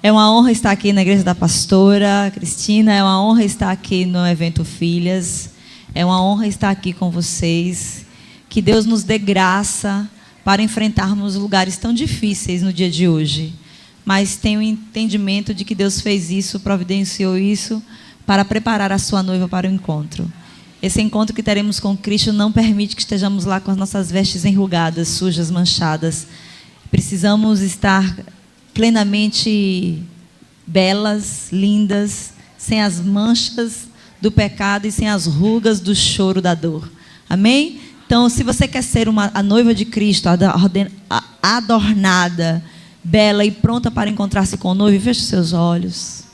É uma honra estar aqui na igreja da pastora Cristina, é uma honra estar aqui no evento Filhas, é uma honra estar aqui com vocês. Que Deus nos dê graça para enfrentarmos lugares tão difíceis no dia de hoje. Mas tenho o entendimento de que Deus fez isso, providenciou isso, para preparar a sua noiva para o encontro. Esse encontro que teremos com Cristo não permite que estejamos lá com as nossas vestes enrugadas, sujas, manchadas. Precisamos estar plenamente belas, lindas, sem as manchas do pecado e sem as rugas do choro da dor. Amém? Então, se você quer ser a noiva de Cristo, adornada, bela e pronta para encontrar-se com o noivo, feche os seus olhos.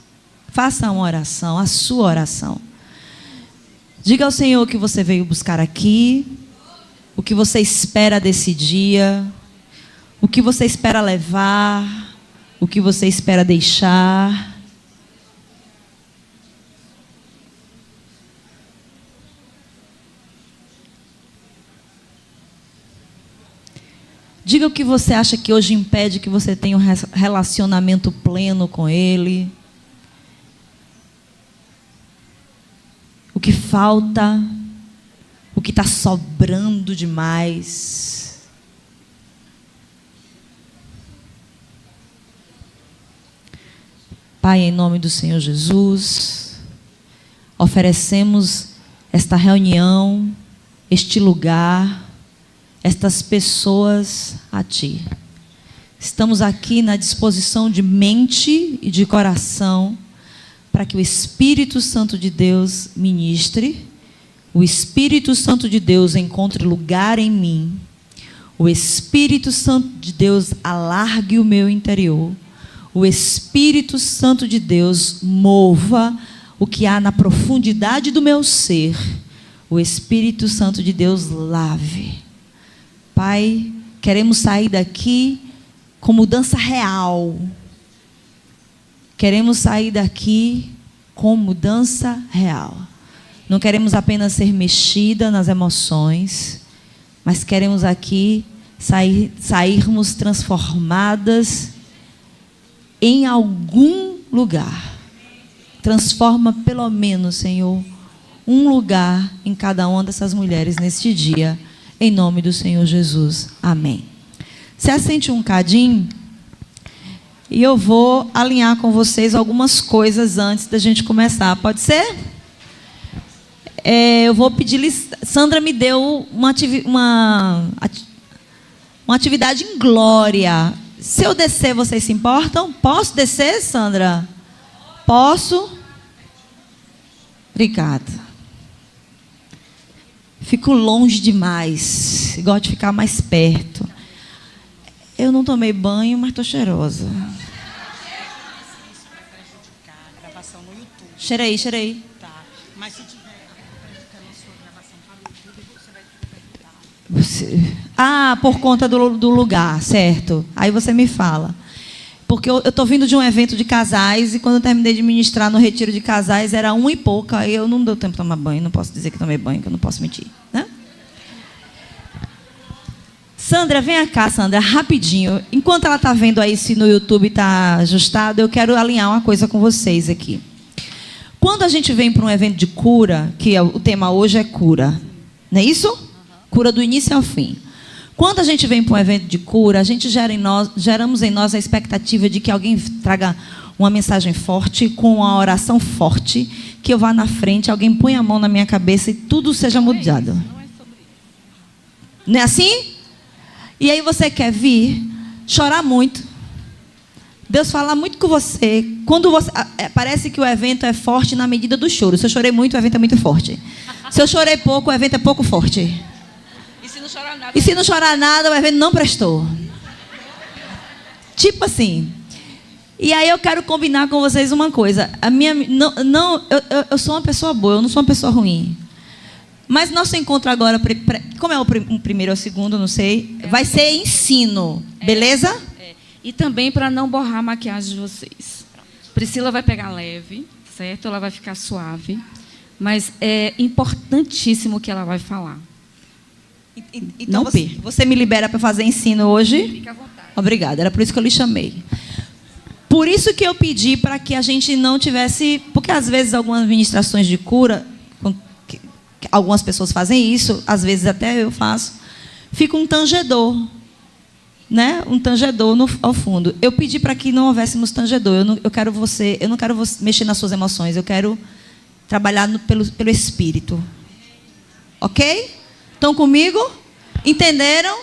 Faça uma oração, a sua oração. Diga ao Senhor o que você veio buscar aqui, o que você espera desse dia, o que você espera levar, o que você espera deixar. Diga o que você acha que hoje impede que você tenha um relacionamento pleno com Ele. O que falta, o que está sobrando demais. Pai, em nome do Senhor Jesus, oferecemos esta reunião, este lugar, estas pessoas a Ti. Estamos aqui na disposição de mente e de coração, para que o Espírito Santo de Deus ministre, o Espírito Santo de Deus encontre lugar em mim, o Espírito Santo de Deus alargue o meu interior, o Espírito Santo de Deus mova o que há na profundidade do meu ser, o Espírito Santo de Deus lave. Pai, queremos sair daqui com mudança real. Queremos sair daqui com mudança real. Não queremos apenas ser mexida nas emoções, mas queremos aqui sairmos transformadas em algum lugar. Transforma pelo menos, Senhor, um lugar em cada uma dessas mulheres neste dia, em nome do Senhor Jesus. Amém. Se assente um cadinho. E eu vou alinhar com vocês algumas coisas antes da gente começar. Pode ser? Eu vou pedir... Sandra me deu uma atividade em glória. Se eu descer, vocês se importam? Posso descer, Sandra? Posso? Obrigada. Fico longe demais. Gosto de ficar mais perto. Eu não tomei banho, mas estou cheirosa. Cheirei. Tá. Mas se tiver prejudicando a sua gravação para o YouTube, você vai ter que por conta do lugar, certo. Aí você me fala. Porque eu estou vindo de um evento de casais e quando eu terminei de ministrar no retiro de casais, era 1 e pouca, aí eu não deu tempo de tomar banho, não posso dizer que tomei banho, que eu não posso mentir, né? Sandra, vem cá, Sandra, rapidinho. Enquanto ela está vendo aí se no YouTube está ajustado, eu quero alinhar uma coisa com vocês aqui. Quando a gente vem para um evento de cura, que o tema hoje é cura, não é isso? Cura do início ao fim. Quando a gente vem para um evento de cura, a gente geramos em nós a expectativa de que alguém traga uma mensagem forte, com uma oração forte, que eu vá na frente, alguém põe a mão na minha cabeça e tudo seja mudado. Não é assim? E aí você quer vir, chorar muito. Deus fala muito com você. Quando você parece que o evento é forte na medida do choro. Se eu chorei muito, o evento é muito forte. Se eu chorei pouco, o evento é pouco forte. E se não chorar nada? E se não chorar nada, o evento não prestou. Tipo assim. E aí eu quero combinar com vocês uma coisa. Eu sou uma pessoa boa, eu não sou uma pessoa ruim. Mas nosso encontro agora, como é o primeiro ou o segundo, não sei, vai ser ensino, beleza? E também para não borrar a maquiagem de vocês. Priscila vai pegar leve, certo? Ela vai ficar suave. Mas é importantíssimo o que ela vai falar. Então você me libera para fazer ensino hoje? Fique à vontade. Obrigada, era por isso que eu lhe chamei. Por isso que eu pedi para que a gente não tivesse... Porque, às vezes, algumas ministrações de cura, algumas pessoas fazem isso, às vezes até eu faço, fica um tangedor, né? Um tangedor ao fundo. Eu pedi para que não houvéssemos tangedor. Eu não quero você mexer nas suas emoções. Eu quero trabalhar pelo Espírito. Ok? Estão comigo? Entenderam?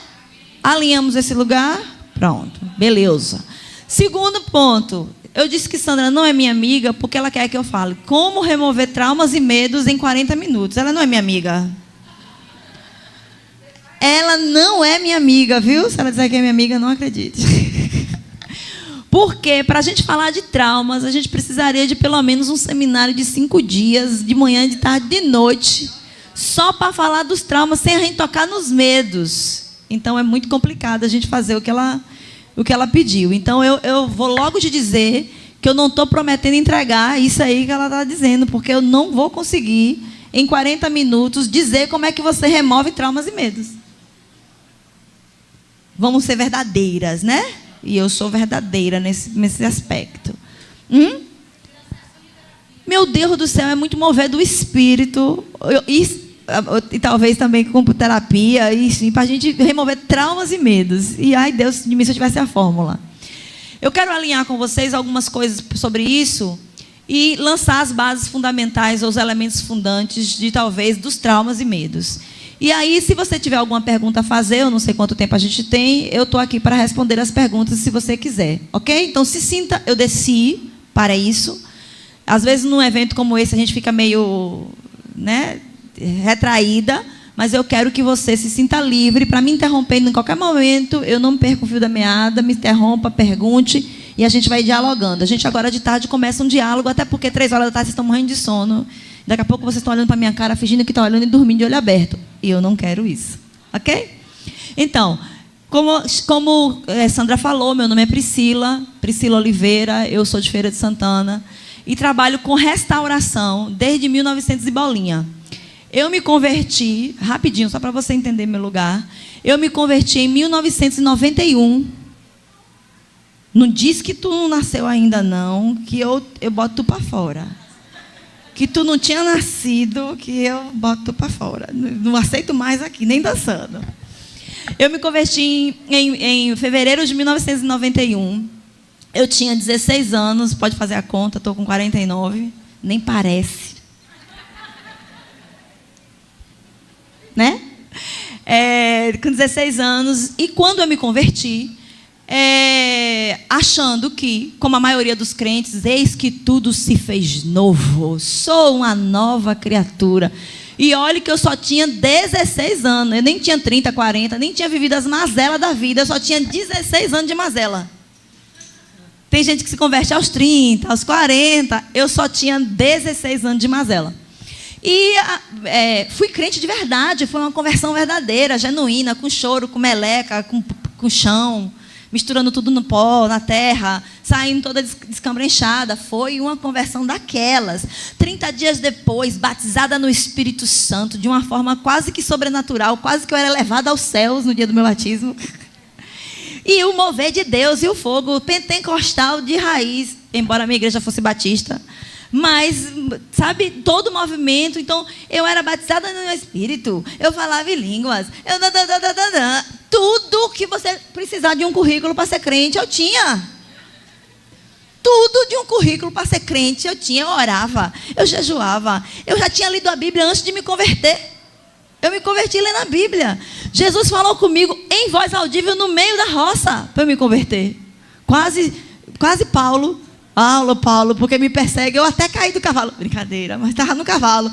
Alinhamos esse lugar? Pronto. Beleza. Segundo ponto. Eu disse que Sandra não é minha amiga porque ela quer que eu fale como remover traumas e medos em 40 minutos. Ela não é minha amiga. Ela não é minha amiga, viu? Se ela disser que é minha amiga, não acredite. Porque, para a gente falar de traumas, a gente precisaria de pelo menos um seminário de 5 dias, de manhã, de tarde, de noite, só para falar dos traumas, sem a gente tocar nos medos. Então, é muito complicado a gente fazer o que ela pediu. Então, eu vou logo te dizer que eu não estou prometendo entregar isso aí que ela está dizendo, porque eu não vou conseguir, em 40 minutos, dizer como é que você remove traumas e medos. Vamos ser verdadeiras, né? E eu sou verdadeira nesse aspecto. Meu Deus do céu, é muito mover do Espírito. E talvez também com terapia, para a gente remover traumas e medos. E, ai, Deus de mim, se eu tivesse a fórmula. Eu quero alinhar com vocês algumas coisas sobre isso e lançar as bases fundamentais, ou os elementos fundantes dos traumas e medos. E aí, se você tiver alguma pergunta a fazer, eu não sei quanto tempo a gente tem, eu estou aqui para responder as perguntas, se você quiser, ok? Então, se sinta, eu desci para isso. Às vezes, num evento como esse, a gente fica meio, né, retraída, mas eu quero que você se sinta livre para me interromper em qualquer momento. Eu não perco o fio da meada, me interrompa, pergunte, e a gente vai dialogando. A gente agora de tarde começa um diálogo, até porque 3 horas da tarde vocês estão morrendo de sono. Daqui a pouco vocês estão olhando para a minha cara, fingindo que estão olhando e dormindo de olho aberto. E eu não quero isso. Ok? Então, como Sandra falou, meu nome é Priscila Oliveira, eu sou de Feira de Santana e trabalho com restauração desde 1900 e bolinha. Eu me converti, rapidinho, só para você entender meu lugar, eu me converti em 1991. Não diz que tu não nasceu ainda, não, que eu boto tu para fora. Que tu não tinha nascido, que eu boto tu para fora. Não aceito mais aqui, nem dançando. Eu me converti em fevereiro de 1991. Eu tinha 16 anos, pode fazer a conta, estou com 49. Nem parece. Né? Com 16 anos. E quando eu me converti, achando que, como a maioria dos crentes, eis que tudo se fez novo, sou uma nova criatura. E olhe que eu só tinha 16 anos, eu nem tinha 30, 40, nem tinha vivido as mazelas da vida, eu só tinha 16 anos de mazela. Tem gente que se converte aos 30, aos 40, eu só tinha 16 anos de mazela. E fui crente de verdade, foi uma conversão verdadeira, genuína, com choro, com meleca, com chão, misturando tudo no pó, na terra, saindo toda descambrenchada. Foi uma conversão daquelas. 30 dias depois, batizada no Espírito Santo, de uma forma quase que sobrenatural, quase que eu era levada aos céus no dia do meu batismo. E o mover de Deus e o fogo pentecostal de raiz, embora a minha igreja fosse batista. Mas, sabe, todo o movimento. Então, eu era batizada no Espírito, eu falava em línguas, tudo que você precisar de um currículo para ser crente, eu tinha. Tudo de um currículo para ser crente, eu tinha. Eu orava, eu jejuava, eu já tinha lido a Bíblia antes de me converter. Eu me converti lendo a Bíblia. Jesus falou comigo em voz audível no meio da roça para eu me converter. Quase Paulo, porque me persegue. Eu até caí do cavalo. Brincadeira, mas estava no cavalo.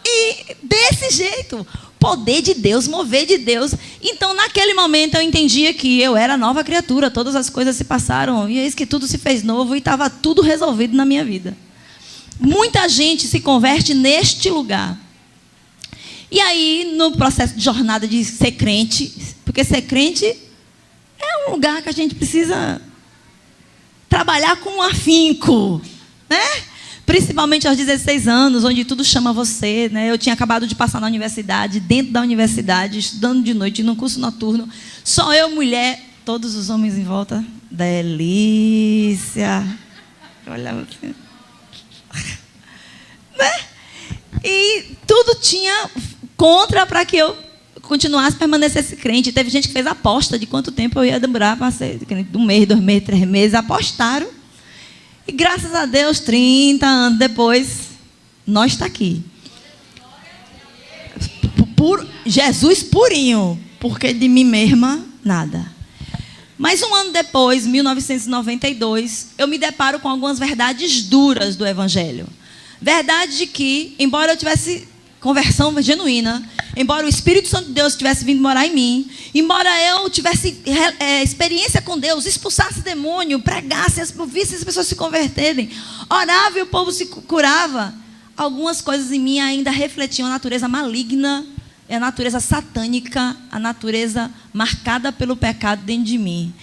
E desse jeito, poder de Deus, mover de Deus. Então, naquele momento, eu entendia que eu era nova criatura. Todas as coisas se passaram. E eis que tudo se fez novo e estava tudo resolvido na minha vida. Muita gente se converte neste lugar. E aí, no processo de jornada de ser crente, porque ser crente é um lugar que a gente precisa trabalhar com afinco, né? Principalmente aos 16 anos, onde tudo chama você, né? Eu tinha acabado de passar dentro da universidade, estudando de noite, num curso noturno. Só eu, mulher, Todos os homens em volta, delícia. Eu olhava assim. Né? E tudo tinha contra para que eu continuasse, permanecesse crente. Teve gente que fez aposta de quanto tempo eu ia demorar para ser crente. 1 mês, 2 meses, 3 meses. Apostaram. E graças a Deus, 30 anos depois, nós está aqui. Jesus purinho. Porque de mim mesma, nada. Mas 1 ano depois, 1992, eu me deparo com algumas verdades duras do Evangelho. Verdade de que, embora eu tivesse conversão genuína, embora o Espírito Santo de Deus tivesse vindo morar em mim, embora eu tivesse experiência com Deus, expulsasse demônio, pregasse, visse as pessoas se converterem, orava e o povo se curava, algumas coisas em mim ainda refletiam a natureza maligna, a natureza satânica, a natureza marcada pelo pecado dentro de mim.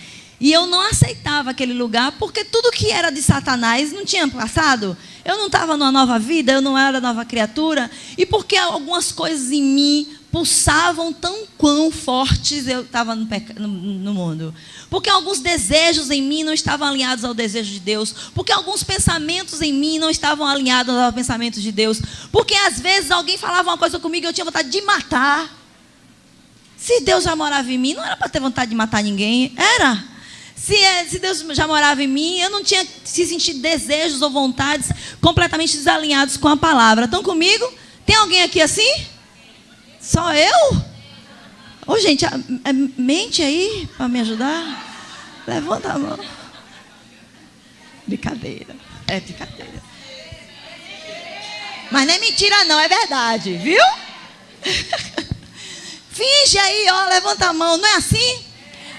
E eu não aceitava aquele lugar, porque tudo que era de Satanás não tinha passado. Eu não estava numa nova vida, eu não era nova criatura. E porque algumas coisas em mim pulsavam tão quão fortes, eu estava no mundo. Porque alguns desejos em mim não estavam alinhados ao desejo de Deus. Porque alguns pensamentos em mim não estavam alinhados aos pensamentos de Deus. Porque às vezes alguém falava uma coisa comigo e eu tinha vontade de matar. Se Deus já morava em mim, não era para ter vontade de matar ninguém. Era. Se Deus já morava em mim, eu não tinha se sentir desejos ou vontades completamente desalinhados com a palavra. Estão comigo? Tem alguém aqui assim? Só eu? Ô, gente, mente aí para me ajudar. Levanta a mão. Brincadeira. É brincadeira. Mas não é mentira não, é verdade, viu? Finge aí, ó, levanta a mão. Não é assim?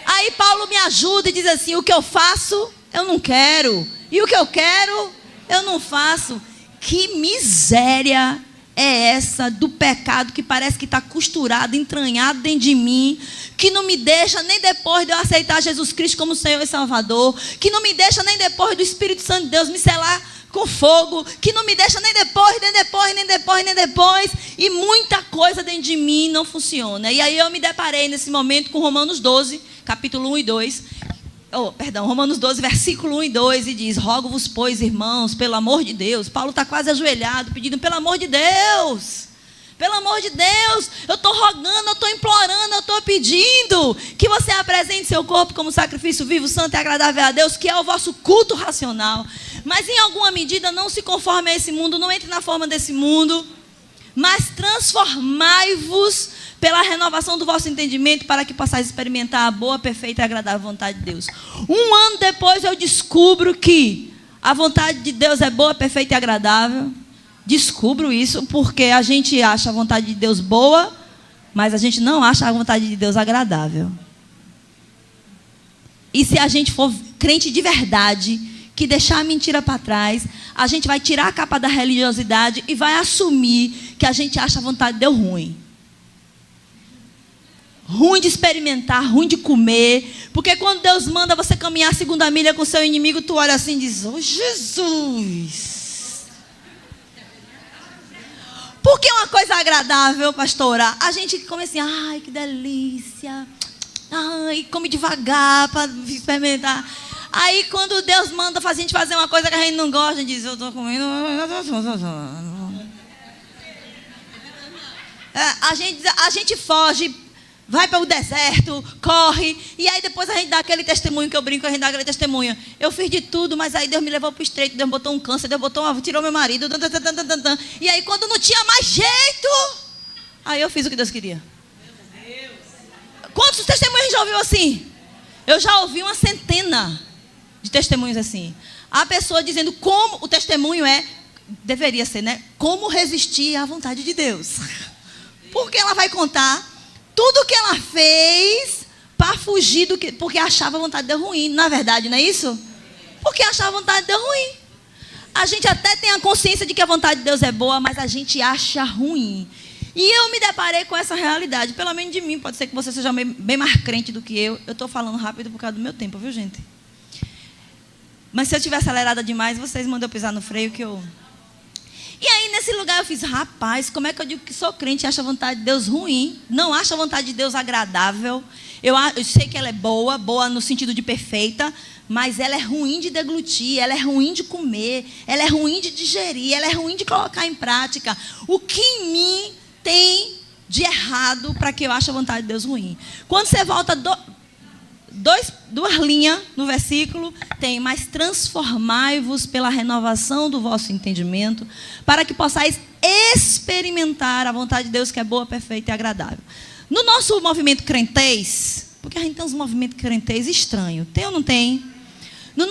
Aí Paulo me ajuda e diz assim: o que eu faço, eu não quero. E o que eu quero, eu não faço. Que miséria é essa do pecado que parece que está costurado, entranhado dentro de mim, que não me deixa nem depois de eu aceitar Jesus Cristo como Senhor e Salvador, que não me deixa nem depois do Espírito Santo de Deus me selar com fogo, que não me deixa nem depois, e muita coisa dentro de mim não funciona. E aí eu me deparei nesse momento com Romanos 12, capítulo 1 e 2, Romanos 12, versículo 1 e 2, e diz: rogo-vos, pois, irmãos, pelo amor de Deus. Paulo está quase ajoelhado, pedindo: pelo amor de Deus, pelo amor de Deus, eu estou rogando, eu estou implorando, eu estou pedindo que você apresente seu corpo como sacrifício vivo, santo e agradável a Deus, que é o vosso culto racional. Mas em alguma medida não se conforme a esse mundo, não entre na forma desse mundo, mas transformai-vos pela renovação do vosso entendimento, para que possais experimentar a boa, perfeita e agradável vontade de Deus. 1 ano depois eu descubro que a vontade de Deus é boa, perfeita e agradável. Descubro isso porque a gente acha a vontade de Deus boa, mas a gente não acha a vontade de Deus agradável. E se a gente for crente de verdade, que deixar a mentira para trás, a gente vai tirar a capa da religiosidade e vai assumir que a gente acha a vontade de Deus ruim. Ruim de experimentar, ruim de comer. Porque quando Deus manda você caminhar a segunda milha com seu inimigo, tu olha assim e diz: oh, Jesus. Porque é uma coisa agradável, pastora. A gente come assim: ai, que delícia. Ai, come devagar para experimentar. Aí quando Deus manda a gente fazer uma coisa que a gente não gosta, a gente diz: eu estou comendo. A gente foge, vai para o deserto, corre, e aí depois a gente dá aquele testemunho que eu brinco, a gente dá aquele testemunho: eu fiz de tudo, mas aí Deus me levou para o estreito, Deus botou um câncer, Deus tirou meu marido, e aí quando não tinha mais jeito, aí eu fiz o que Deus queria. Quantos testemunhos a gente já ouviu assim? Eu já ouvi uma centena de testemunhos assim. A pessoa dizendo como o testemunho deveria ser, né? Como resistir à vontade de Deus. Porque ela vai contar tudo o que ela fez para fugir porque achava a vontade de Deus ruim. Na verdade, não é isso? Porque achava a vontade de Deus ruim. A gente até tem a consciência de que a vontade de Deus é boa, mas a gente acha ruim. E eu me deparei com essa realidade, pelo menos de mim. Pode ser que você seja bem mais crente do que eu. Eu estou falando rápido por causa do meu tempo, viu, gente? Mas se eu estiver acelerada demais, vocês mandam eu pisar no freio que eu... E aí, nesse lugar, eu fiz, rapaz, como é que eu digo que sou crente e acho a vontade de Deus ruim? Não acho a vontade de Deus agradável. Eu sei que ela é boa, boa no sentido de perfeita, mas ela é ruim de deglutir, ela é ruim de comer, ela é ruim de digerir, ela é ruim de colocar em prática. O que em mim tem de errado para que eu ache a vontade de Deus ruim? Quando você volta duas linhas no versículo, tem: mas transformai-vos pela renovação do vosso entendimento, para que possais experimentar a vontade de Deus, que é boa, perfeita e agradável. No nosso movimento crentez, porque a gente tem uns movimentos crentez estranhos, tem ou não tem? No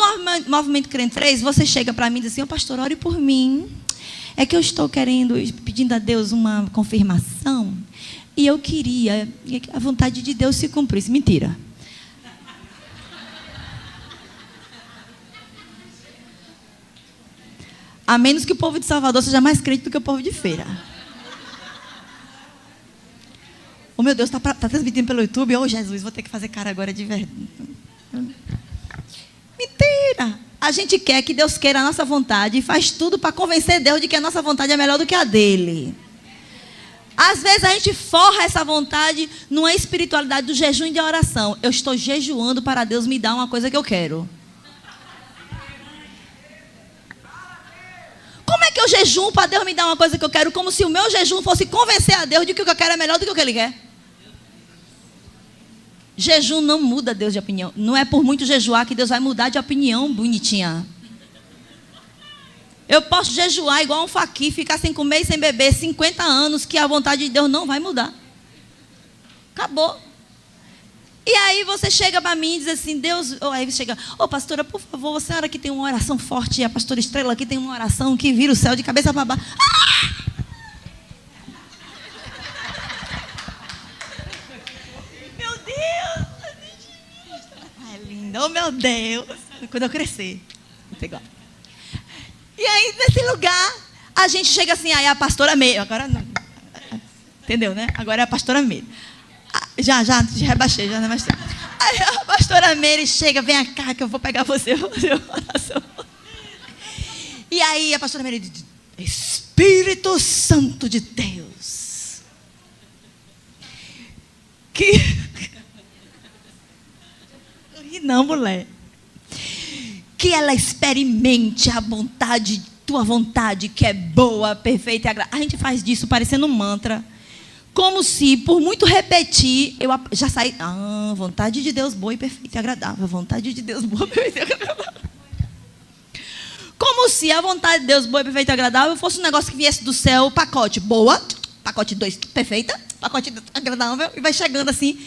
movimento crentez, você chega para mim e diz assim: pastor, ore por mim, é que eu estou pedindo a Deus uma confirmação, e eu queria que a vontade de Deus se cumprisse. Mentira. A menos que o povo de Salvador seja mais crente do que o povo de Feira. Oh, meu Deus, está transmitindo pelo YouTube. Oh, Jesus, vou ter que fazer cara agora de verdade. Mentira. A gente quer que Deus queira a nossa vontade e faz tudo para convencer Deus de que a nossa vontade é melhor do que a dele. Às vezes a gente forra essa vontade numa espiritualidade do jejum e da oração. Eu estou jejuando para Deus me dar uma coisa que eu quero. Como é que eu jejuo para Deus me dar uma coisa que eu quero, como se o meu jejum fosse convencer a Deus de que o que eu quero é melhor do que o que Ele quer? Jejum não muda Deus de opinião. Não é por muito jejuar que Deus vai mudar de opinião, bonitinha. Eu posso jejuar igual um faqui, ficar sem comer e sem beber 50 anos, que a vontade de Deus não vai mudar. Acabou. E aí você chega para mim e diz assim: Deus, aí você chega, pastora, por favor, a senhora que tem uma oração forte, e a pastora Estrela aqui tem uma oração que vira o céu de cabeça para baixo. Meu Deus! Ai, linda, oh meu Deus! Quando eu crescer, vou pegar. E aí, nesse lugar, a gente chega assim, aí a pastora Meire, agora não, entendeu, né? Agora é a pastora Meire. Já rebaixei, já rebaixei. Aí a pastora Meire chega: vem cá que eu vou pegar você, vou fazer uma oração. E aí a pastora Meire diz: Espírito Santo de Deus, que... Não, mulher. Que ela experimente a vontade, tua vontade, que é boa, perfeita e agradável. A gente faz disso parecendo um mantra. Como se, por muito repetir, eu já saí. Vontade de Deus boa e perfeita e agradável. Vontade de Deus boa, perfeita e agradável. Como se a vontade de Deus boa, perfeita e agradável fosse um negócio que viesse do céu, pacote boa, pacote 2, perfeita, pacote agradável, e vai chegando assim,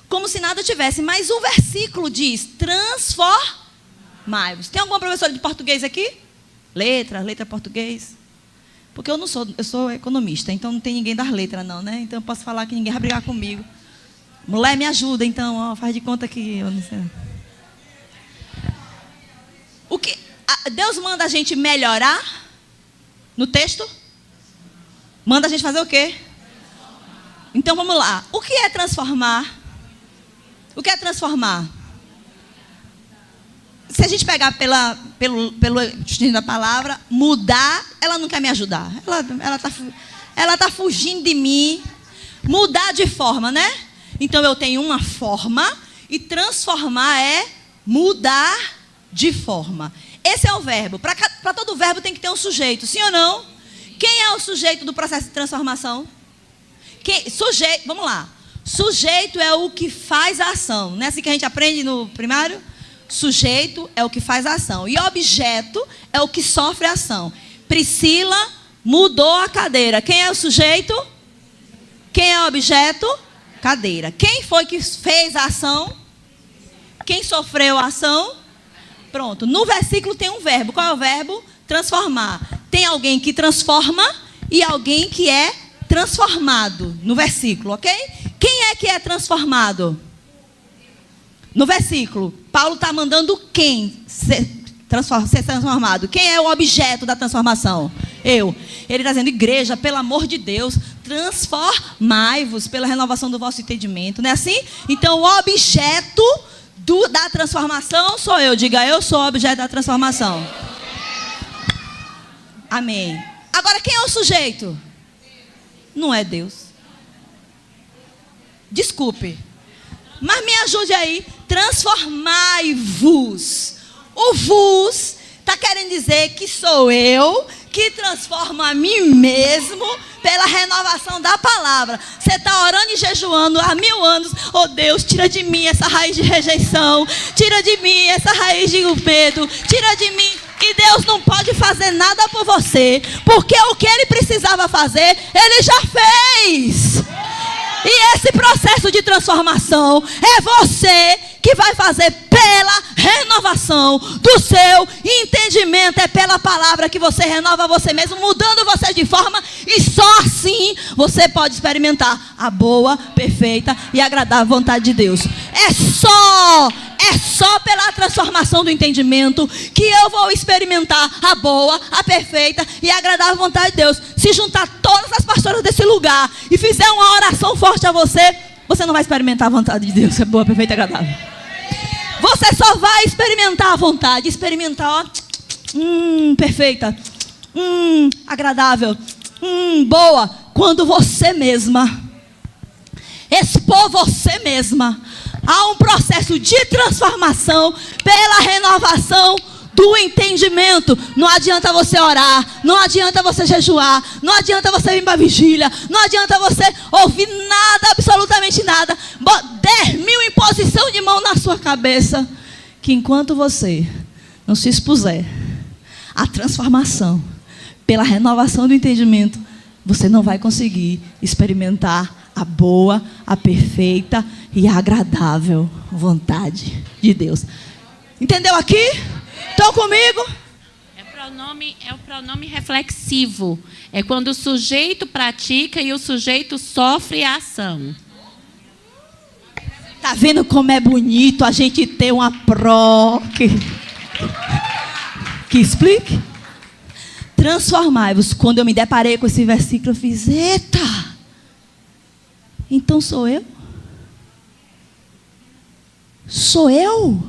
como se nada tivesse. Mas o versículo diz: transformai-vos. Tem alguma professora de português aqui? Letra português? Porque eu sou economista, então não tem ninguém das letras não, né? Então eu posso falar que ninguém vai brigar comigo. Mulher, me ajuda então, faz de conta que eu não sei. Deus manda a gente melhorar no texto? Manda a gente fazer o quê? Então vamos lá. O que é transformar? O que é transformar? Se a gente pegar pelo destino da palavra, mudar, ela não quer me ajudar. Ela tá fugindo de mim. Mudar de forma, né? Então eu tenho uma forma e transformar é mudar de forma. Esse é o verbo. Para todo verbo tem que ter um sujeito, sim ou não? Quem é o sujeito do processo de transformação? Vamos lá. Sujeito é o que faz a ação. Não é assim que a gente aprende no primário? Sujeito é o que faz a ação. E objeto é o que sofre a ação. Priscila mudou a cadeira. Quem é o sujeito? Quem é o objeto? Cadeira. Quem foi que fez a ação? Quem sofreu a ação? Pronto. No versículo tem um verbo. Qual é o verbo? Transformar. Tem alguém que transforma e alguém que é transformado. No versículo, ok? Quem é que é transformado? No versículo, Paulo está mandando quem ser transformado? Quem é o objeto da transformação? Eu. Ele está dizendo: igreja, pelo amor de Deus, transformai-vos pela renovação do vosso entendimento. Não é assim? Então, o objeto da transformação sou eu. Diga: eu sou o objeto da transformação. Amém. Agora, quem é o sujeito? Não é Deus. Desculpe. Mas me ajude aí. Transformai-vos. O vos está querendo dizer que sou eu que transformo a mim mesmo pela renovação da palavra. Você está orando e jejuando há 1000 anos. Oh Deus, tira de mim essa raiz de rejeição. Tira de mim essa raiz de medo. Tira de mim. E Deus não pode fazer nada por você. Porque o que Ele precisava fazer, Ele já fez. E esse processo de transformação é você que vai fazer pela renovação do seu entendimento. É pela palavra que você renova você mesmo, mudando você de forma, e só assim você pode experimentar a boa, perfeita e agradável vontade de Deus. É só pela transformação do entendimento que eu vou experimentar a boa, a perfeita e a agradável vontade de Deus. Se juntar todas as pastoras desse lugar e fizer uma oração forte a você, você não vai experimentar a vontade de Deus, é boa, perfeita e agradável. Você só vai experimentar a vontade, experimentar, ó, perfeita, agradável, boa, quando você mesma expor você mesma a um processo de transformação pela renovação do entendimento. Não adianta você orar, não adianta você jejuar, não adianta você vir para a vigília, não adianta você ouvir nada, absolutamente nada, 10.000 imposição de mão na sua cabeça, que enquanto você não se expuser à transformação pela renovação do entendimento, você não vai conseguir experimentar a boa, a perfeita e a agradável vontade de Deus. Entendeu aqui? Estão comigo? É o pronome reflexivo. É quando o sujeito pratica e o sujeito sofre a ação. Está vendo como é bonito a gente ter uma pró que explique? Transformai-vos. Quando eu me deparei com esse versículo, eu fiz, eita! Então sou eu? Sou eu?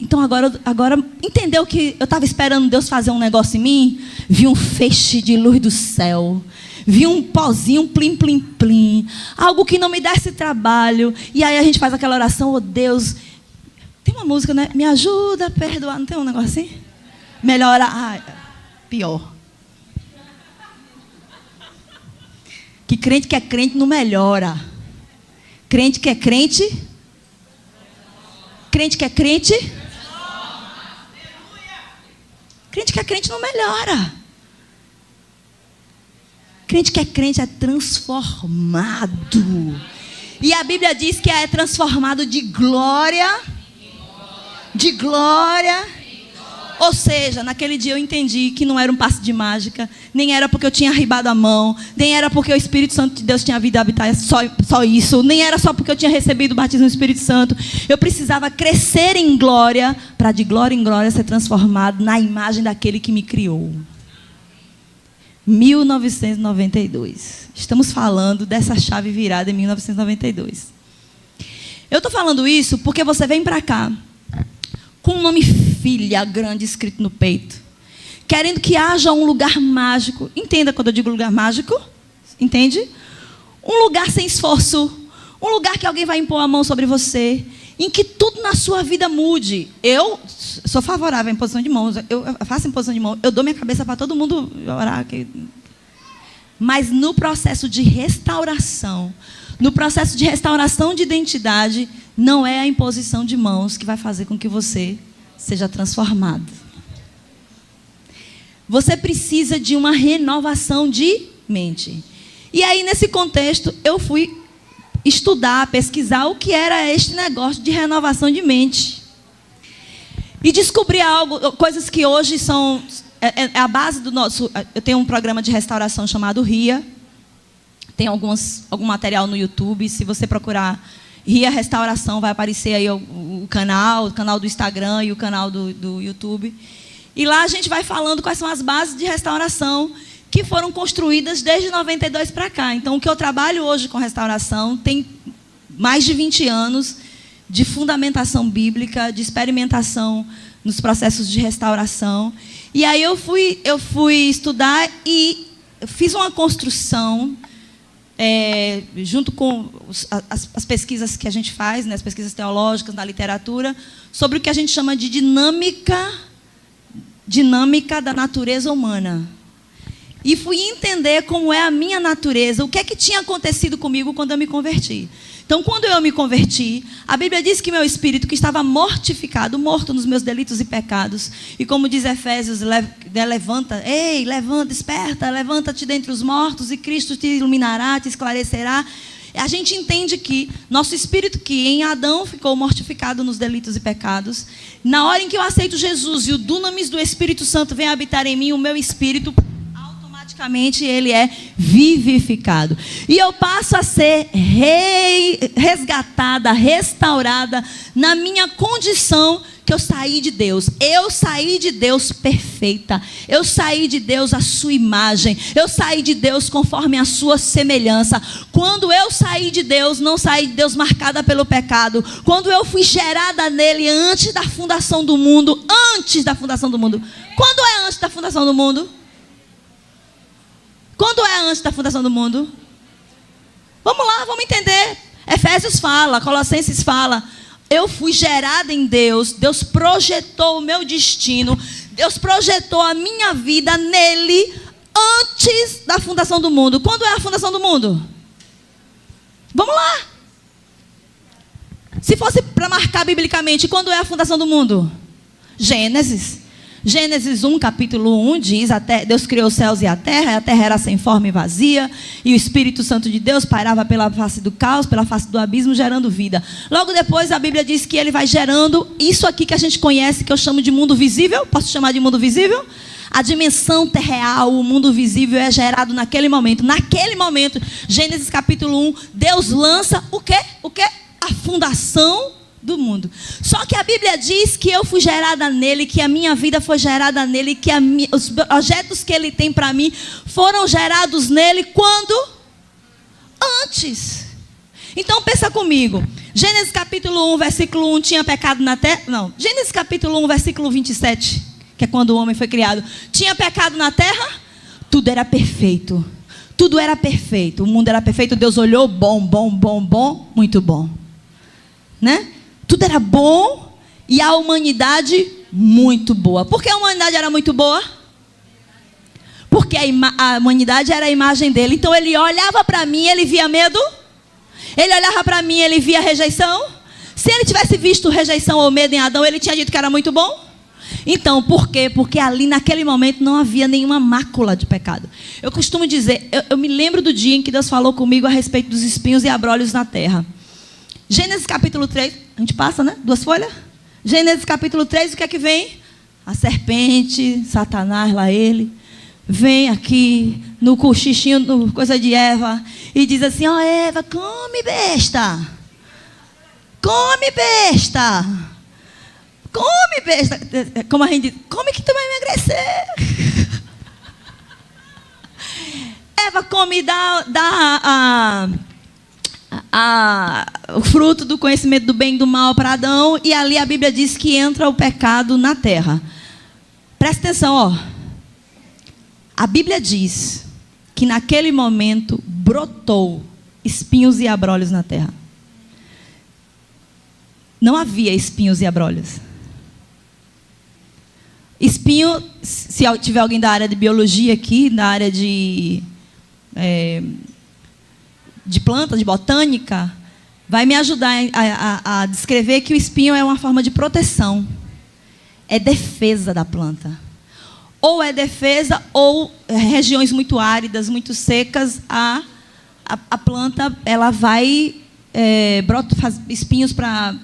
Então agora entendeu que eu estava esperando Deus fazer um negócio em mim? Vi um feixe de luz do céu. Vi um pozinho, um plim, plim, plim. Algo que não me desse trabalho. E aí a gente faz aquela oração, oh Deus. Tem uma música, né? Me ajuda a perdoar. Não tem um negócio assim? Melhora. Ah, pior. Que é crente não melhora. Crente que é crente. Crente que é crente. Crente que é crente não melhora. Crente que é crente é transformado. E a Bíblia diz que é transformado de glória. De glória. Ou seja, naquele dia eu entendi que não era um passe de mágica, nem era porque eu tinha arribado a mão, nem era porque o Espírito Santo de Deus tinha vindo habitar só isso, nem era só porque eu tinha recebido o batismo do Espírito Santo. Eu precisava crescer em glória, para de glória em glória ser transformado na imagem daquele que me criou. 1992. Estamos falando dessa chave virada em 1992. Eu estou falando isso porque você vem para cá com o nome filha grande escrito no peito, querendo que haja um lugar mágico. Entenda quando eu digo lugar mágico? Entende? Um lugar sem esforço, um lugar que alguém vai impor a mão sobre você, em que tudo na sua vida mude. Eu sou favorável à imposição de mãos, eu faço imposição de mão, eu dou minha cabeça para todo mundo orar. Mas no processo de restauração, de identidade, não é a imposição de mãos que vai fazer com que você seja transformado. Você precisa de uma renovação de mente. E aí, nesse contexto, eu fui estudar, pesquisar o que era este negócio de renovação de mente. E descobri coisas que hoje são a base do nosso... Eu tenho um programa de restauração chamado RIA. Tem algum material no YouTube. Se você procurar RIA Restauração, vai aparecer aí o canal do Instagram e o canal do YouTube. E lá a gente vai falando quais são as bases de restauração que foram construídas desde 92 para cá. Então, o que eu trabalho hoje com restauração tem mais de 20 anos de fundamentação bíblica, de experimentação nos processos de restauração. E aí eu fui estudar e fiz uma construção, junto com as pesquisas que a gente faz, né, as pesquisas teológicas, na literatura, sobre o que a gente chama de dinâmica da natureza humana. E fui entender como é a minha natureza, o que é que tinha acontecido comigo quando eu me converti. Então, quando eu me converti, a Bíblia diz que meu espírito, que estava mortificado, morto nos meus delitos e pecados, e como diz Efésios, levanta, desperta, levanta-te dentre os mortos, e Cristo te iluminará, te esclarecerá. A gente entende que nosso espírito, que em Adão ficou mortificado nos delitos e pecados, na hora em que eu aceito Jesus e o dunamis do Espírito Santo vem habitar em mim, o meu espírito, automaticamente ele é vivificado. E eu passo a ser resgatada, restaurada na minha condição que eu saí de Deus. Eu saí de Deus perfeita. Eu saí de Deus à sua imagem. Eu saí de Deus conforme a sua semelhança. Quando eu saí de Deus, não saí de Deus marcada pelo pecado. Quando eu fui gerada nele antes da fundação do mundo. Antes da fundação do mundo. Quando é antes da fundação do mundo? Quando é antes da fundação do mundo? Vamos lá, vamos entender. Efésios fala, Colossenses fala. Eu fui gerada em Deus. Deus projetou o meu destino. Deus projetou a minha vida nele antes da fundação do mundo. Quando é a fundação do mundo? Vamos lá. Se fosse para marcar biblicamente, quando é a fundação do mundo? Gênesis 1, capítulo 1, diz: Deus criou os céus e a terra era sem forma e vazia, e o Espírito Santo de Deus pairava pela face do caos, pela face do abismo, gerando vida. Logo depois a Bíblia diz que ele vai gerando isso aqui que a gente conhece, que eu chamo de mundo visível. Posso chamar de mundo visível? A dimensão terreal, o mundo visível é gerado naquele momento. Naquele momento, Gênesis capítulo 1, Deus lança o quê? A fundação do mundo. Só que a Bíblia diz que eu fui gerada nele, que a minha vida foi gerada nele, que os projetos que ele tem para mim foram gerados nele quando? Antes. Então pensa comigo. Gênesis capítulo 1, versículo 1, tinha pecado na terra? Não. Gênesis capítulo 1, versículo 27, que é quando o homem foi criado. Tinha pecado na terra? Tudo era perfeito. Tudo era perfeito. O mundo era perfeito. Deus olhou, bom, muito bom. Né? Tudo era bom e a humanidade muito boa. Por que a humanidade era muito boa? Porque a humanidade era a imagem dele. Então ele olhava para mim, ele via medo. Ele olhava para mim, ele via rejeição. Se ele tivesse visto rejeição ou medo em Adão, ele tinha dito que era muito bom. Então, por quê? Porque ali naquele momento não havia nenhuma mácula de pecado. Eu costumo dizer, eu me lembro do dia em que Deus falou comigo a respeito dos espinhos e abrolhos na terra. Gênesis capítulo 3, a gente passa, né? 2 folhas? Gênesis capítulo 3, o que é que vem? A serpente, Satanás, lá ele, vem aqui no cochichinho, no coisa de Eva, e diz assim: ó, Eva, come besta. Come besta. Come besta. Como a gente diz, come que tu vai emagrecer. Eva come e dá o fruto do conhecimento do bem e do mal para Adão, e ali a Bíblia diz que entra o pecado na terra. Presta atenção, ó. A Bíblia diz que naquele momento brotou espinhos e abrolhos na terra. Não havia espinhos e abrolhos. Espinho, se tiver alguém da área de biologia aqui, da área de plantas, de botânica, vai me ajudar a descrever que o espinho é uma forma de proteção. É defesa da planta. Ou é defesa, ou regiões muito áridas, muito secas, a planta ela vai faz espinhos para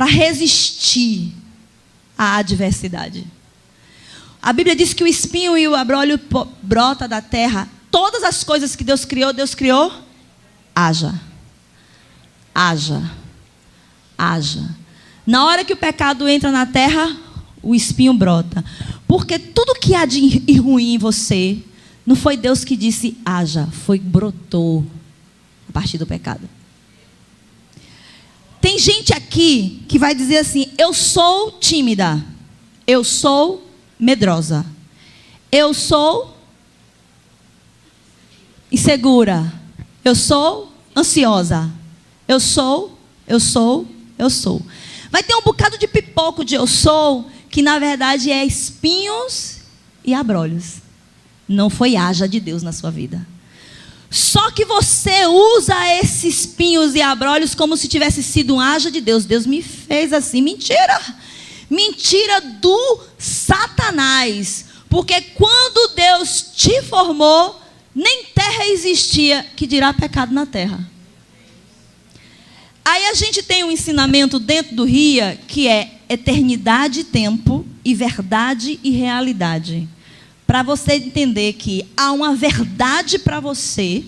resistir à adversidade. A Bíblia diz que o espinho e o abrolho brota da terra. Todas as coisas que Deus criou, haja. Na hora que o pecado entra na terra, o espinho brota. Porque tudo que há de ruim em você, não foi Deus que disse haja, brotou a partir do pecado. Tem gente aqui que vai dizer assim: eu sou tímida, eu sou medrosa, eu sou insegura, eu sou ansiosa, eu sou. Vai ter um bocado de pipoco de eu sou, que na verdade é espinhos e abrolhos. Não foi haja de Deus na sua vida. Só que você usa esses espinhos e abrolhos como se tivesse sido um haja de Deus. Deus me fez assim. Mentira. Mentira do Satanás. Porque quando Deus te formou, nem terra existia, que dirá pecado na terra. Aí a gente tem um ensinamento dentro do RIA, que é eternidade, tempo e verdade e realidade. Para você entender que há uma verdade para você,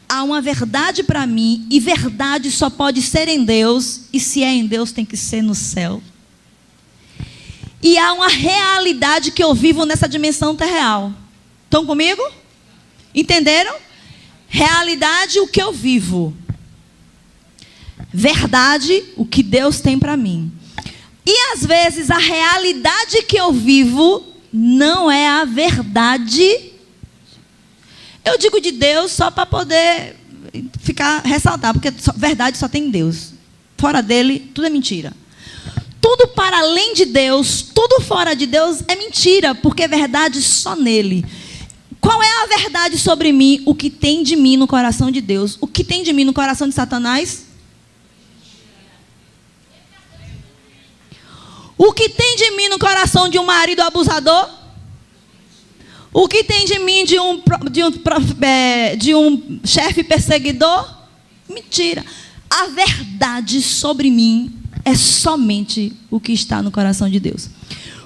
há uma verdade para mim, e verdade só pode ser em Deus, e se é em Deus tem que ser no céu. E há uma realidade que eu vivo nessa dimensão terrenal. Estão comigo? Entenderam? Realidade, o que eu vivo. Verdade, o que Deus tem para mim. E às vezes a realidade que eu vivo não é a verdade. Eu digo de Deus só para poder ressaltar, porque verdade só tem em Deus. Fora dele, tudo é mentira. Tudo para além de Deus, tudo fora de Deus é mentira, porque é verdade só nele. Qual é a verdade sobre mim? O que tem de mim no coração de Deus? O que tem de mim no coração de Satanás? O que tem de mim no coração de um marido abusador? O que tem de mim de um chefe perseguidor? Mentira. A verdade sobre mim é somente o que está no coração de Deus.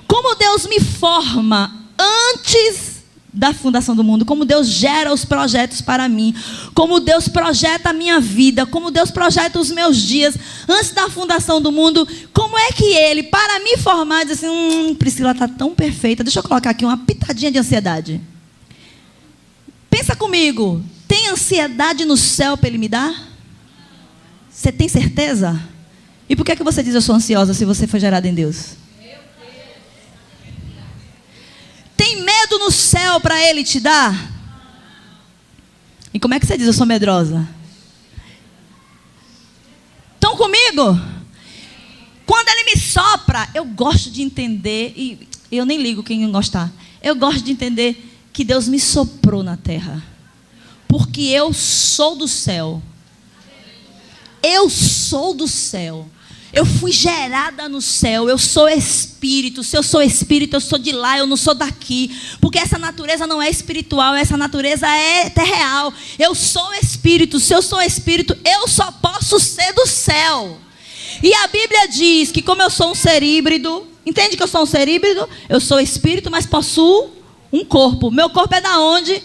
Como Deus me forma antes da fundação do mundo, como Deus gera os projetos para mim, como Deus projeta a minha vida, como Deus projeta os meus dias antes da fundação do mundo, como é que Ele, para me formar, diz assim: Priscila está tão perfeita. Deixa eu colocar aqui uma pitadinha de ansiedade. Pensa comigo, tem ansiedade no céu para Ele me dar? Você tem certeza? E por que você diz eu sou ansiosa se você foi gerada em Deus? Tem medo no céu para Ele te dar? E como é que você diz eu sou medrosa? Estão comigo? Quando Ele me sopra, eu gosto de entender, e eu nem ligo quem não gostar, eu gosto de entender que Deus me soprou na terra, porque eu sou do céu. Eu sou do céu. Eu fui gerada no céu, eu sou espírito. Se eu sou espírito, eu sou de lá, eu não sou daqui. Porque essa natureza não é espiritual, essa natureza é terrenal. Eu sou espírito, se eu sou espírito, eu só posso ser do céu. E a Bíblia diz que como eu sou um ser híbrido, entende que eu sou um ser híbrido? Eu sou espírito, mas possuo um corpo. Meu corpo é da onde?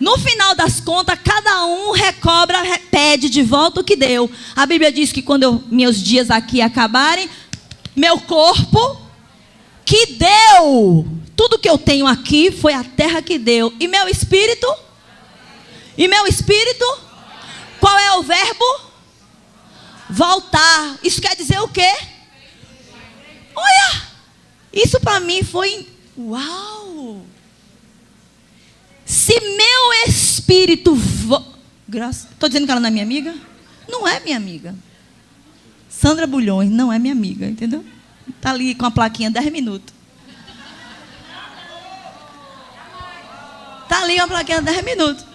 No final das contas, cada um recobra, pede de volta o que deu. A Bíblia diz que quando meus dias aqui acabarem, meu corpo que deu. Tudo que eu tenho aqui foi a terra que deu. E meu espírito? E meu espírito? Qual é o verbo? Voltar. Isso quer dizer o quê? Olha, isso para mim foi uau. Se meu espírito... Estou dizendo que ela não é minha amiga? Não é minha amiga. Sandra Bulhões não é minha amiga, entendeu? Está ali com a plaquinha 10 minutos. Está ali com a plaquinha 10 minutos.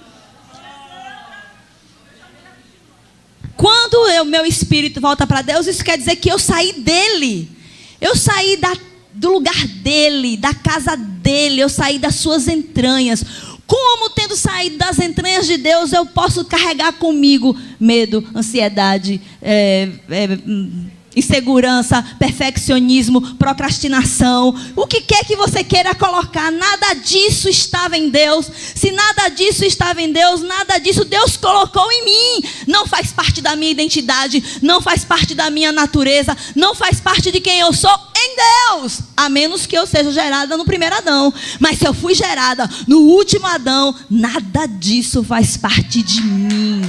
Quando o meu espírito volta para Deus, isso quer dizer que eu saí dele. Eu saí do lugar dele, da casa dele. Eu saí das suas entranhas. Como, tendo saído das entranhas de Deus, eu posso carregar comigo medo, ansiedade, insegurança, perfeccionismo, procrastinação? O que quer que você queira colocar, nada disso estava em Deus. Se nada disso estava em Deus, nada disso Deus colocou em mim. Não faz parte da minha identidade, não faz parte da minha natureza, não faz parte de quem eu sou em Deus, a menos que eu seja gerada no primeiro Adão. Mas se eu fui gerada no último Adão, nada disso faz parte de mim.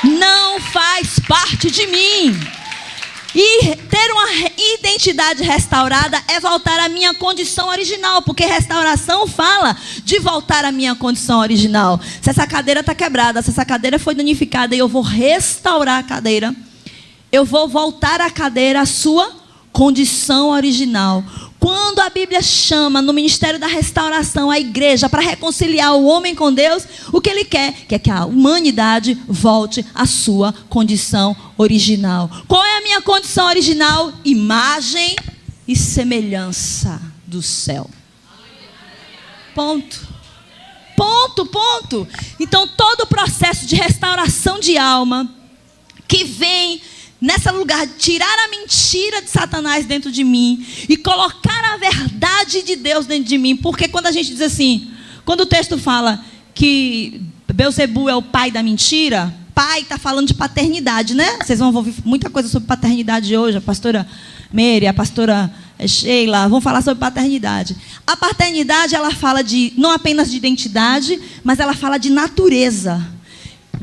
Não faz parte de mim. E ter uma identidade restaurada é voltar à minha condição original, porque restauração fala de voltar à minha condição original. Se essa cadeira está quebrada, se essa cadeira foi danificada e eu vou restaurar a cadeira, eu vou voltar a cadeira à sua condição original. Quando a Bíblia chama no ministério da restauração a igreja para reconciliar o homem com Deus, o que ele quer? Quer que a humanidade volte à sua condição original. Qual é a minha condição original? Imagem e semelhança do céu. Ponto. Ponto, ponto. Então todo o processo de restauração de alma que vem nesse lugar, tirar a mentira de Satanás dentro de mim e colocar a verdade de Deus dentro de mim. Porque quando a gente diz assim, quando o texto fala que Belzebu é o pai da mentira, pai está falando de paternidade, né? Vocês vão ouvir muita coisa sobre paternidade hoje. A pastora Mary, a pastora Sheila vão falar sobre paternidade. A paternidade, ela fala não apenas de identidade, mas ela fala de natureza.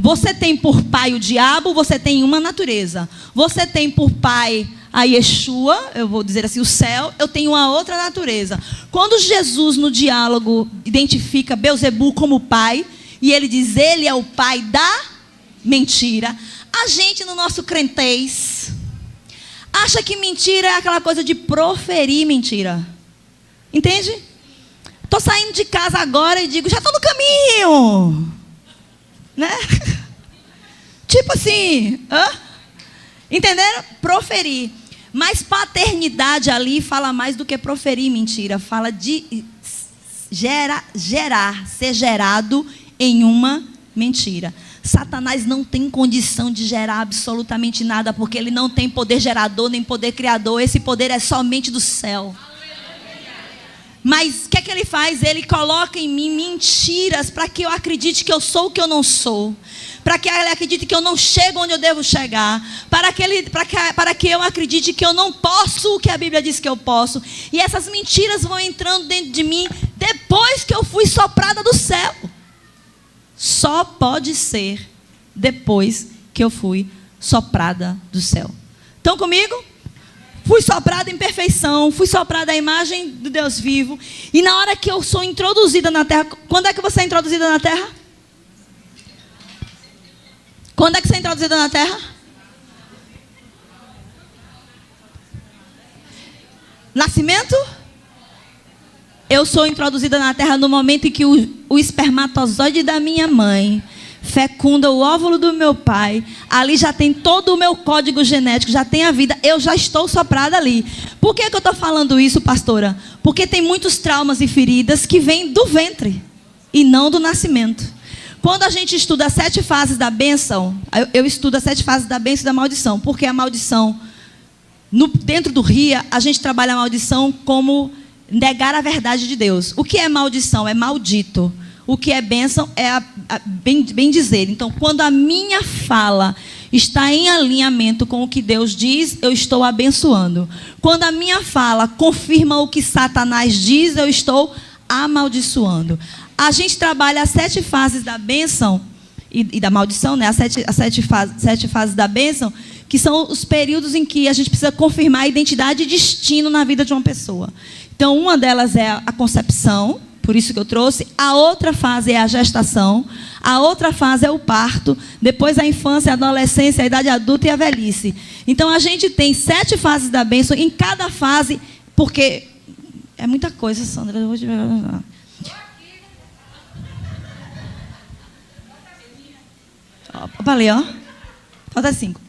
Você tem por pai o diabo, você tem uma natureza. Você tem por pai a Yeshua, eu vou dizer assim, o céu, eu tenho uma outra natureza. Quando Jesus, no diálogo, identifica Belzebu como pai, e ele diz, ele é o pai da mentira, a gente, no nosso crentez, acha que mentira é aquela coisa de proferir mentira. Entende? Estou saindo de casa agora e digo, já estou no caminho. Né? Tipo assim, entenderam? Proferir. Mas paternidade ali fala mais do que proferir mentira. Fala de gerar, ser gerado em uma mentira. Satanás não tem condição de gerar absolutamente nada, porque ele não tem poder gerador, nem poder criador. Esse poder é somente do céu. Mas o que é que ele faz? Ele coloca em mim mentiras para que eu acredite que eu sou o que eu não sou. Para que ele acredite que eu não chego onde eu devo chegar. Para que eu acredite que eu não posso o que a Bíblia diz que eu posso. E essas mentiras vão entrando dentro de mim depois que eu fui soprada do céu. Só pode ser depois que eu fui soprada do céu. Estão comigo? Fui soprada em perfeição, fui soprada à imagem do Deus vivo. E na hora que eu sou introduzida na terra... Quando é que você é introduzida na terra? Quando é que você é introduzida na terra? Nascimento? Eu sou introduzida na terra no momento em que o espermatozoide da minha mãe fecunda o óvulo do meu pai. Ali já tem todo o meu código genético, já tem a vida. Eu já estou soprada ali. Por que eu estou falando isso, pastora? Porque tem muitos traumas e feridas que vêm do ventre e não do nascimento. Quando a gente estuda as 7 fases da bênção, eu estudo as 7 fases da bênção e da maldição. Porque a maldição, dentro do RIA, a gente trabalha a maldição como negar a verdade de Deus. O que é maldição? É maldito. O que é bênção é bem dizer. Então, quando a minha fala está em alinhamento com o que Deus diz, eu estou abençoando. Quando a minha fala confirma o que Satanás diz, eu estou amaldiçoando. A gente trabalha as 7 fases da bênção e da maldição, né? As 7 fases da bênção, que são os períodos em que a gente precisa confirmar a identidade e destino na vida de uma pessoa. Então, uma delas é a concepção. Por isso que eu trouxe. A outra fase é a gestação. A outra fase é o parto. Depois a infância, a adolescência, a idade adulta e a velhice. Então a gente tem 7 fases da bênção. Em cada fase, porque é muita coisa, Sandra. Eu vou te... Valeu, ó. Falta 5.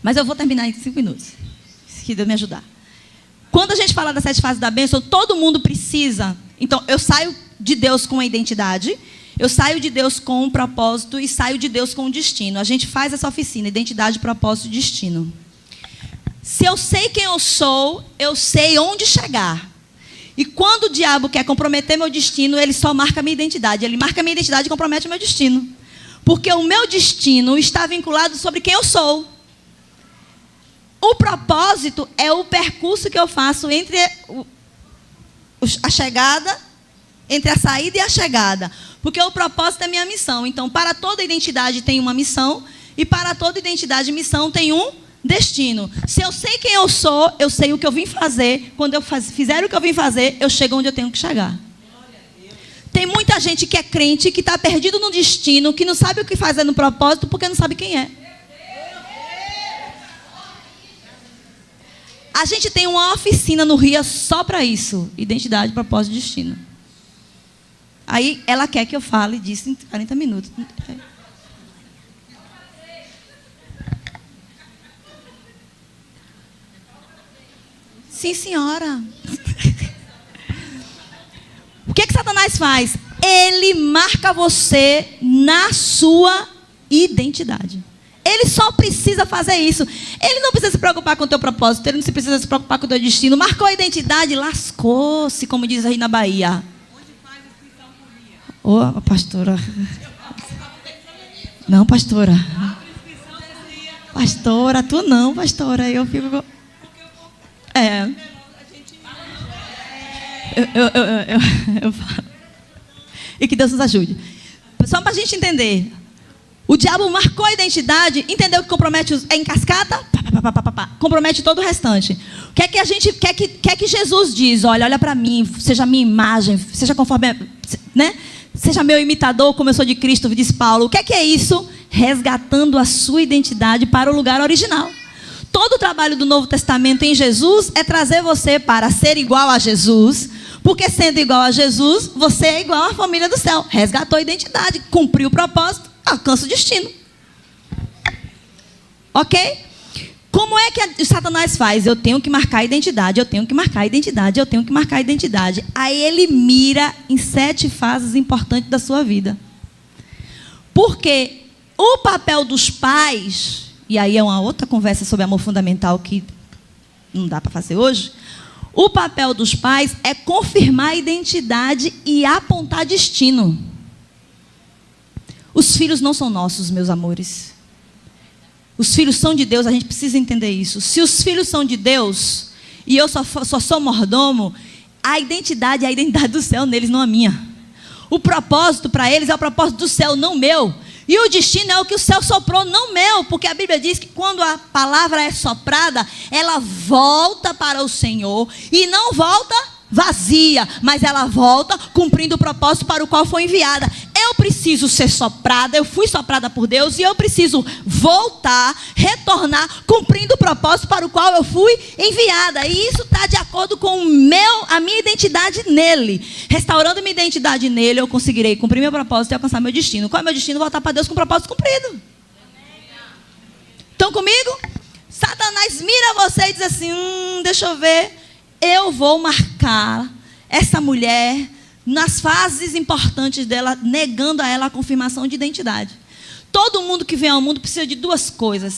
Mas eu vou terminar em 5 minutos. Se Deus me ajudar. Quando a gente fala das 7 fases da bênção, todo mundo precisa. Então, eu saio de Deus com a identidade, eu saio de Deus com um propósito e saio de Deus com um destino. A gente faz essa oficina, identidade, propósito e destino. Se eu sei quem eu sou, eu sei onde chegar. E quando o diabo quer comprometer meu destino, ele só marca a minha identidade. Ele marca a minha identidade e compromete o meu destino. Porque o meu destino está vinculado sobre quem eu sou. O propósito é o percurso que eu faço entre a chegada, entre a saída e a chegada. Porque o propósito é minha missão. Então, para toda identidade tem uma missão. E para toda identidade e missão tem um destino. Se eu sei quem eu sou, eu sei o que eu vim fazer. Quando eu fizer o que eu vim fazer, eu chego onde eu tenho que chegar. Tem muita gente que é crente, que está perdido no destino, que não sabe o que fazer no propósito, porque não sabe quem é. A gente tem uma oficina no RIA só para isso. Identidade, propósito e destino. Aí ela quer que eu fale disso em 40 minutos. Sim, senhora. O que Satanás faz? Ele marca você na sua identidade. Ele só precisa fazer isso. Ele não precisa se preocupar com o teu propósito. Ele não precisa se preocupar com o teu destino. Marcou a identidade, lascou-se, como diz aí na Bahia. Ô, pastora. Não, pastora. Pastora, tu não, pastora. Eu fico... Eu falo. E que Deus nos ajude. Só para a gente entender. O diabo marcou a identidade, entendeu que compromete em cascata, compromete todo o restante. O que é que a gente quer que Jesus diz? Olha para mim, seja a minha imagem, seja conforme, né? Seja meu imitador, como eu sou de Cristo, diz Paulo. O que é isso? Resgatando a sua identidade para o lugar original. Todo o trabalho do Novo Testamento em Jesus é trazer você para ser igual a Jesus, porque sendo igual a Jesus, você é igual à família do céu. Resgatou a identidade, cumpriu o propósito, alcança o destino. Ok? Como é que Satanás faz? Eu tenho que marcar a identidade, eu tenho que marcar a identidade, eu tenho que marcar a identidade. Aí ele mira em 7 fases importantes da sua vida. Porque o papel dos pais... E aí é uma outra conversa sobre amor fundamental que não dá para fazer hoje. O papel dos pais é confirmar a identidade e apontar destino. Os filhos não são nossos, meus amores. Os filhos são de Deus, a gente precisa entender isso. Se os filhos são de Deus e eu só sou mordomo, a identidade é a identidade do céu neles, não a minha. O propósito para eles é o propósito do céu, não meu. E o destino é o que o céu soprou, não meu. Porque a Bíblia diz que quando a palavra é soprada, ela volta para o Senhor. E não volta vazia, mas ela volta cumprindo o propósito para o qual foi enviada. Eu preciso ser soprada, eu fui soprada por Deus. E eu preciso voltar, retornar, cumprindo o propósito para o qual eu fui enviada. E isso está de acordo com a minha identidade nele. Restaurando minha identidade nele, eu conseguirei cumprir meu propósito e alcançar meu destino. Qual é o meu destino? Voltar para Deus com o propósito cumprido. Estão comigo? Satanás mira você e diz assim, deixa eu ver, eu vou marcar essa mulher nas fases importantes dela, negando a ela a confirmação de identidade. Todo mundo que vem ao mundo precisa de 2 coisas,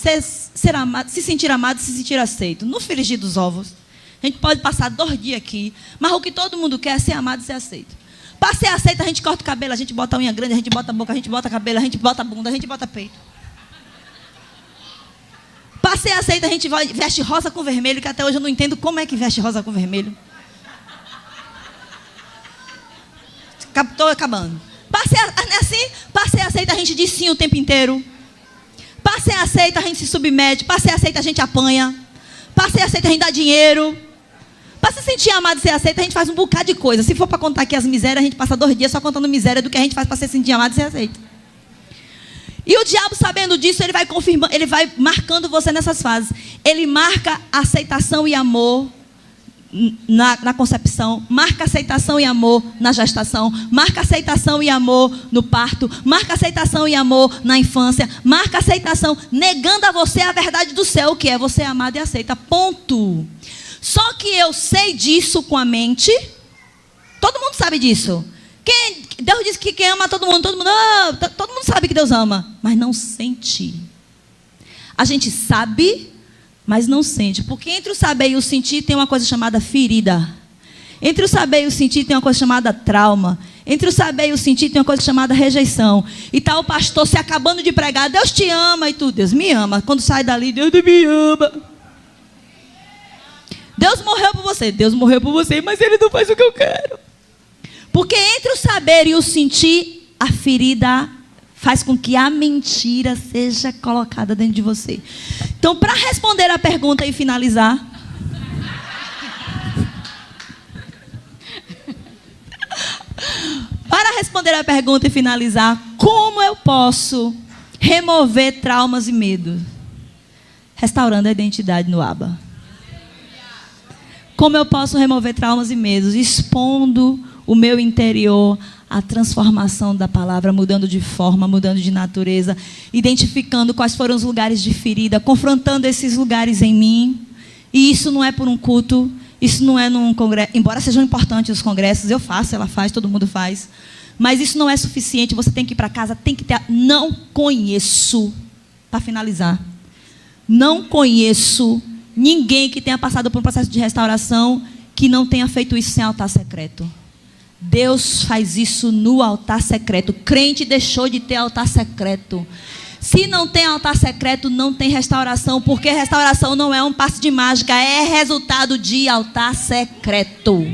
ser amado, se sentir amado e se sentir aceito. No frigir dos ovos, a gente pode passar 2 dias aqui, mas o que todo mundo quer é ser amado e ser aceito. Para ser aceito, a gente corta o cabelo, a gente bota a unha grande, a gente bota a boca, a gente bota cabelo, a gente bota a bunda, a gente bota peito. Para ser aceito, a gente veste rosa com vermelho, que até hoje eu não entendo como é que veste rosa com vermelho. Estou acabando. Para ser aceito, a gente diz sim o tempo inteiro. Para ser aceito, a gente se submete. Para ser aceito, a gente apanha. Para ser aceito, a gente dá dinheiro. Para se sentir amado e ser aceito, a gente faz um bocado de coisa. Se for para contar aqui as misérias, a gente passa 2 dias só contando miséria do que a gente faz para se sentir amado e ser aceito. E o diabo, sabendo disso, ele vai confirmando, ele vai marcando você nessas fases. Ele marca aceitação e amor na concepção, marca aceitação e amor na gestação, marca aceitação e amor no parto, marca aceitação e amor na infância, marca aceitação, negando a você a verdade do céu, que é você amado e aceita, ponto. Só que eu sei disso com a mente, todo mundo sabe disso. Deus disse que quem ama todo mundo sabe que Deus ama, mas não sente. A gente sabe, mas não sente, porque entre o saber e o sentir tem uma coisa chamada ferida. Entre o saber e o sentir tem uma coisa chamada trauma. Entre o saber e o sentir tem uma coisa chamada rejeição. E está o pastor se acabando de pregar, Deus te ama, e tu, Deus me ama. Quando sai dali, Deus me ama. Deus morreu por você, mas Ele não faz o que eu quero. Porque entre o saber e o sentir, a ferida faz com que a mentira seja colocada dentro de você. Então, para responder a pergunta e finalizar, como eu posso remover traumas e medos? Restaurando a identidade no Abba. Como eu posso remover traumas e medos? Expondo o meu interior à transformação da palavra, mudando de forma, mudando de natureza, identificando quais foram os lugares de ferida, confrontando esses lugares em mim. E isso não é por um culto, isso não é num congresso, embora sejam importantes os congressos, eu faço, ela faz, todo mundo faz. Mas isso não é suficiente, você tem que ir para casa, tem que ter... Não conheço, para finalizar, não conheço ninguém que tenha passado por um processo de restauração que não tenha feito isso sem altar secreto. Deus faz isso no altar secreto. Crente deixou de ter altar secreto. Se não tem altar secreto, não tem restauração, porque restauração não é um passe de mágica, é resultado de altar secreto.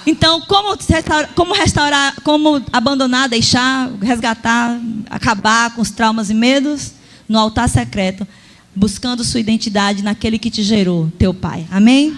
Então, como restaurar, como abandonar, deixar, resgatar, acabar com os traumas e medos? No altar secreto, buscando sua identidade naquele que te gerou, teu Pai. Amém?